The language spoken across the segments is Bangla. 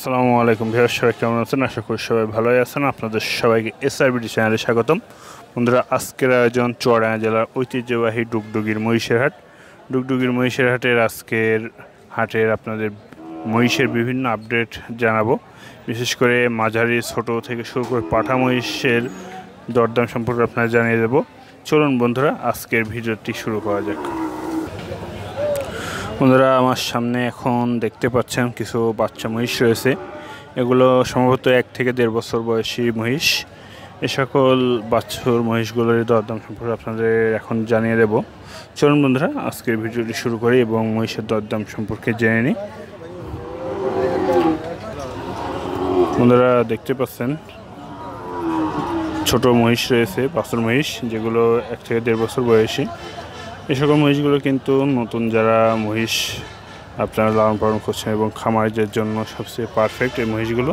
আসসালামু আলাইকুম ভিউয়ার্স, সবাই কেমন আছেন? আশা করি সবাই ভালোই আছেন। আপনাদের সবাইকে এসআরবিডি চ্যানেলে স্বাগতম। বন্ধুরা, আজকের আয়োজন চুয়াডাঙ্গা জেলার ঐতিহ্যবাহী ডুগডুগির মহিষের হাট। ডুগডুগির মহিষের হাটের হাটের আপনাদের মহিষের বিভিন্ন আপডেট জানাবো। বিশেষ করে মাঝারি, ছোট থেকে শুরু করে পাঠা মহিষের দরদাম সম্পর্কে আপনারা জানিয়ে দেবো। চলুন বন্ধুরা, আজকের ভিডিওটি শুরু করা যাক। বন্ধুরা, আমার সামনে এখন দেখতে পাচ্ছেন কিছু বাচ্চা মহিষ রয়েছে। এগুলো সম্ভবত 1 থেকে 1.5 বছর বয়সী মহিষ। এ সকল বাছুর মহিষগুলোর দরদাম সম্পর্কে আপনাদের এখন জানিয়ে দেব। চলুন বন্ধুরা, আজকের ভিডিওটি শুরু করি এবং মহিষের দরদাম সম্পর্কে জেনে নিই। বন্ধুরা, দেখতে পাচ্ছেন ছোট মহিষ রয়েছে, বাছুর মহিষ, যেগুলো 1 থেকে 1.5 বছর বয়সী। এই সকল মহিষগুলো কিন্তু নতুন যারা মহিষ আপনারা লালন পালন করছেন এবং খামারিদের জন্য সবচেয়ে পারফেক্ট এই মহিষগুলো।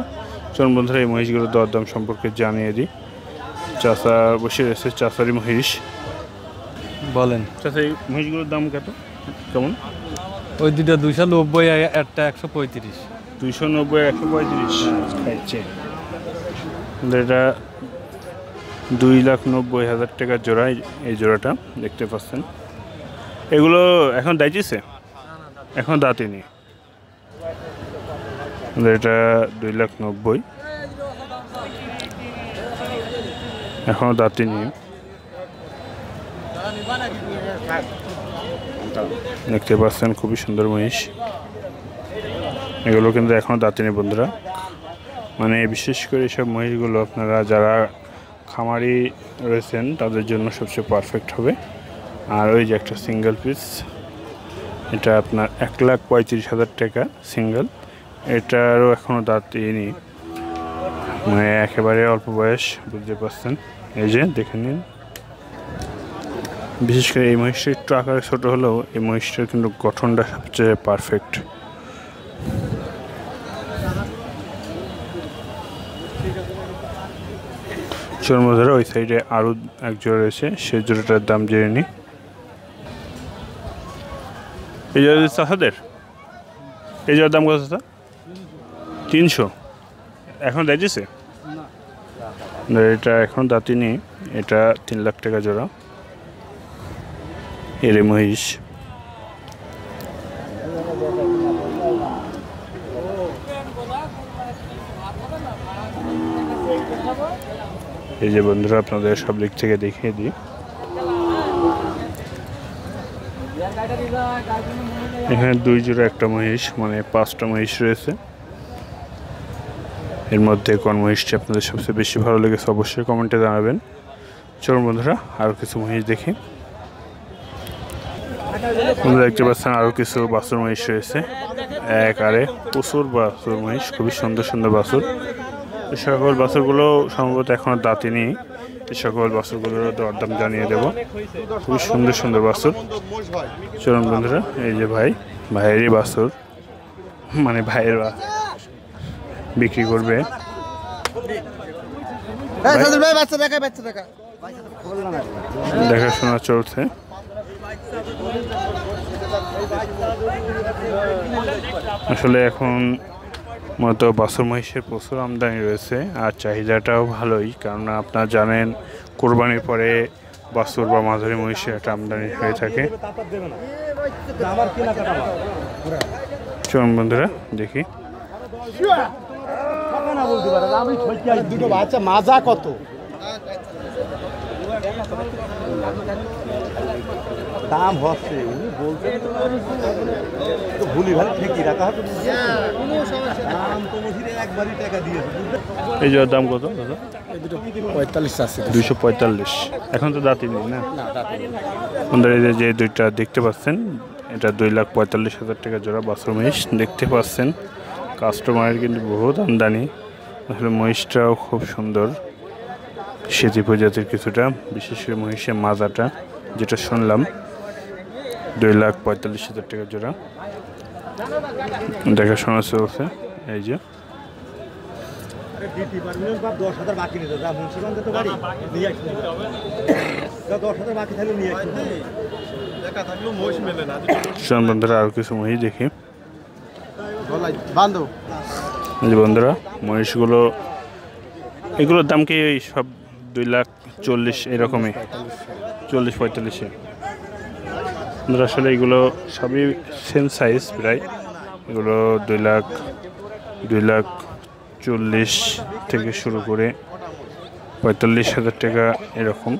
চলুন বন্ধুরা, এই মহিষগুলোর দরদাম সম্পর্কে জানিয়ে দিই। চাচা বসে রয়েছে, চাচারি মহিষ। বলেন চাচা, এই মহিষগুলোর দাম কেমন? ওই দুটা 290, একটা 135। 290 আর 135 খাইছে। এটা 2,90,000 টাকার জোড়া। এই জোড়াটা দেখতে পাচ্ছেন। এগুলো এখন দাইতেছে, এখন দাঁতিনি। এটা 2,90,000, এখনো দাঁতিনি। দেখতে পাচ্ছেন খুবই সুন্দর মহিষ। এগুলো কিন্তু এখনো দাঁতিনি বন্ধুরা। মানে বিশেষ করে এসব মহিষগুলো আপনারা যারা খামারি রয়েছেন তাদের জন্য সবচেয়ে পারফেক্ট হবে। আর ওই যে একটা সিঙ্গেল পিস, এটা আপনার 1,35,000 টাকা সিঙ্গেল। এটারও এখনও দাঁতিনি, মানে একেবারে অল্প বয়স, বুঝতে পারছেন। এই যে দেখে নিন। বিশেষ করে এই মহিষটা একটু আকারে ছোটো হলেও এই মহিষটার কিন্তু গঠনটা সবচেয়ে পারফেক্ট। চর্মধারা ওই সাইডে আরও এক জোড়া রয়েছে, সেই জোড়াটার দাম জেনে নিই। এই জোড়া চাষাদের, এই জোড়ার দাম কত চাষা? 300। এখন দেখছে এটা এখন দাঁতিনি। এটা 3 লাখ টাকা জোড়া এর মহিষ। এই যে বন্ধুরা, আপনাদের সব দিক থেকে দেখিয়ে দিই। এখানে 2 জোড়া একটা মহিষ, মানে 5টা মহিষ রয়েছে। এর মধ্যে কোন মহিষটি আপনাদের সবচেয়ে বেশি ভালো লেগেছে অবশ্যই কমেন্টে জানাবেন। চলুন বন্ধুরা, আরও কিছু মহিষ দেখি। বন্ধুরা, দেখতে পাচ্ছেন আরও কিছু বাছুর মহিষ রয়েছে। একারে প্রচুর বাছুর মহিষ, খুবই সুন্দর সুন্দর বাছুর। এই সকল বাছুরগুলো সম্ভবত এখনও দাঁতিনি। এই সকল বাছুরগুলোর দরদাম জানিয়ে দেব। খুবই সুন্দর সুন্দর বাছুর। চলুন বন্ধুরা, এই যে ভাইয়েরই বাছুর, মানে ভাইয়ের বিক্রি করবে। দেখাশোনা চলছে। আসলে এখন মূলত বাছুর মহিষের প্রচুর আমদানি রয়েছে, আর চাহিদাটাও ভালোই, কারণ আপনারা জানেন কোরবানির পরে বাছুর বা মাঝারি মহিষের একটা আমদানি হয়ে থাকে। চলুন বন্ধুরা দেখি। দুটো বাচ্চা মাজা কত? দাম হচ্ছে ভুলি ভালো ঠিকই রাখা হবে। এই যে দাম কত দাদা? 45 আছে। 245। এখন তো দাঁতিনি না? বন্ধুরা, এই যে দুইটা দেখতে পাচ্ছেন, এটা 2,45,000 টাকা জোড়া বাছুর মহিষ। দেখতে পাচ্ছেন কাস্টমারের কিন্তু বহুত আমদানি। আসলে মহিষটাও খুব সুন্দর, সেতি প্রজাতির কিছুটা, বিশেষ করে মহিষের মাজাটা যেটা শুনলাম 2,45,000 টাকা জোড়া। দেখাশোনা চলছে। এই যে 10,000 বাকি নিতে যা মুন্সিগঞ্জে তো বাড়ি নিয়ে আসতে 10,000 বাকি থাকলে নিয়ে আসতে একা থাকলেও মহিষ মেলে না। বন্ধুরা, আরও কিছু মহিষ দেখি। বান্ধব এই যে বন্ধুরা মহিষগুলো, এগুলোর দাম কি ওই সব 2,40,000 এরকমই, 40-45-এ। বন্ধুরা আসলে এগুলো সবই সেম সাইজ প্রায়, এগুলো 2,40,000 থেকে শুরু করে 45,000 টাকা এরকম।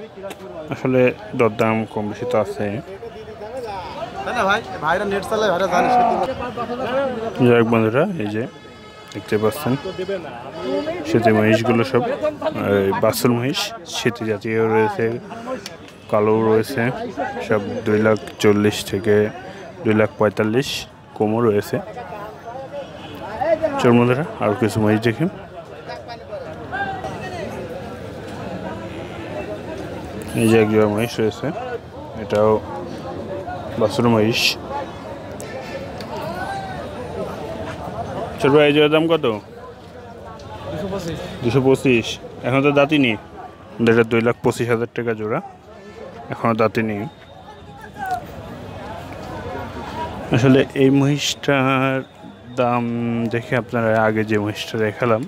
আসলে দরদাম কম বেশি তো আছে। যাই হোক বন্ধুরা, এই যে দেখতে পাচ্ছেন সেতী মহিষগুলো সব বাছুর মহিষ, সেতী জাতীয় রয়েছে, কালো রয়েছে, সব 2,40,000 থেকে 2,45,000 কমও রয়েছে। চল বন্ধুরা আরও কিছু মহিষ দেখি। এই যে একজোড়া মহিষ রয়েছে, এটাও বাছুর মহিষ। ছোট ভাই এই জোড়ার দাম কত? 225। এখন তো দাঁতই নেই, এটা 2,25,000 টাকা জোড়া, এখনও দাঁতই নেই। আসলে এই মহিষটার দাম দেখে আপনারা আগে যে মহিষটা দেখালাম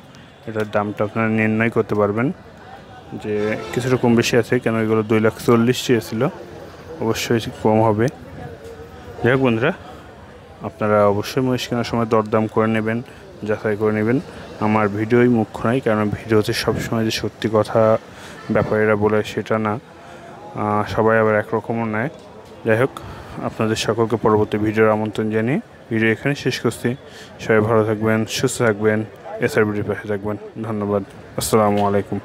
এটার দামটা আপনারা নির্ণয় করতে পারবেন যে কিছুটা কম বেশি আছে, কেন এগুলো 2,40,000 চেয়েছিল, অবশ্যই কম হবে। যাই হোক বন্ধুরা, আপনারা অবশ্যই মহিষ কেনার সময় দরদাম করে নেবেন, যাচাই করে নেবেন। আমার ভিডিওই মুখ্য নয়, কারণ ভিডিওতে সবসময় যে সত্যি কথা ব্যাপারীরা বলে সেটা না, সবাই আবার একরকমও নেয়। যাই হোক, আপনাদের সকলকে পরবর্তী ভিডিওর আমন্ত্রণ জানিয়ে ভিডিও এখানে শেষ করছি। সবাই ভালো থাকবেন, সুস্থ থাকবেন, এসআরবিডির পাশে থাকবেন। ধন্যবাদ। আসসালামু আলাইকুম।